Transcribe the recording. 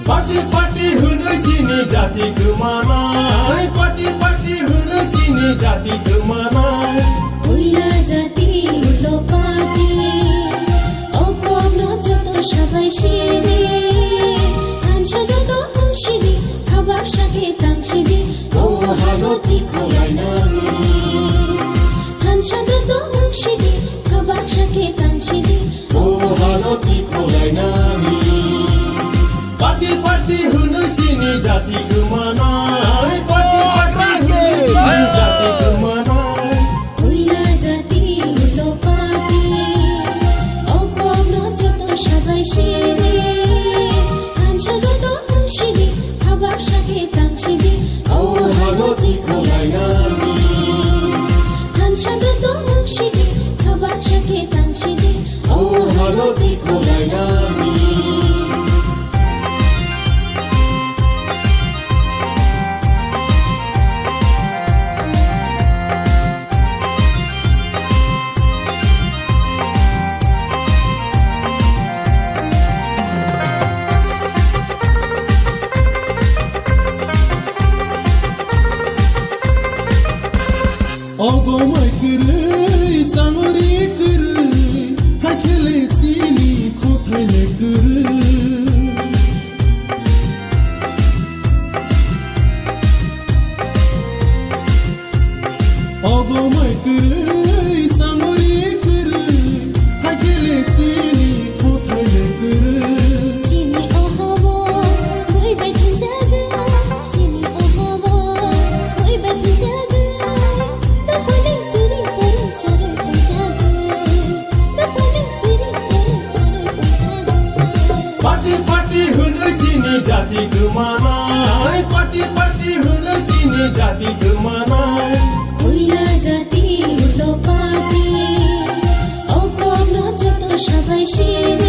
পাটি পাটি হুনো চিনি জাতি গোমানায় পাটি পাটি হুনো চিনি জাতি গোমানায় উইরা জাতি হলো পাটি অকর্ণ যত সবাই সেরে হানসা যত অংশিদি খাবার সাথে তাংশিদি ও হালতি খোলাই নামি হানসা যত অংশিদি খাবার সাথে তাংশিদি ও হালতি খোলাই নামি পাটি পাটি হুনো চিনি জাতি গোমানায় পাটি পাটি হুনো চিনি জাতি গোমানায় উইরা জাতি হলো পাটি অকর্ণ যত সবাই সেরে হানসা যত অংশিদি খাবার সাথে তাংশিদি ও হালতি খোলাই নামি হানসা যত অংশিদি খাবার সাথে তাংশিদি ও হালতি খোলাই নামি অগমাই করি সামরি করি হাখেলে সিনি কোথাইলে করি অগমাই করি সামরি করি হাখেলে সিনি কোথাইলে করি চিনি অহব ওই বেথি জাগা চিনি অহব ওই বেথি জাগা দফালি পিরি করে চরে জাগা দফালি পিরি করে চরে জাগা পাটি পাটি হুনো চিনি জাতি গোমানায় পাটি পাটি হুনো চিনি জাতি গোমানায় উইরা জাতি হলো পাটি অকর্ণ যত সবাই সেরে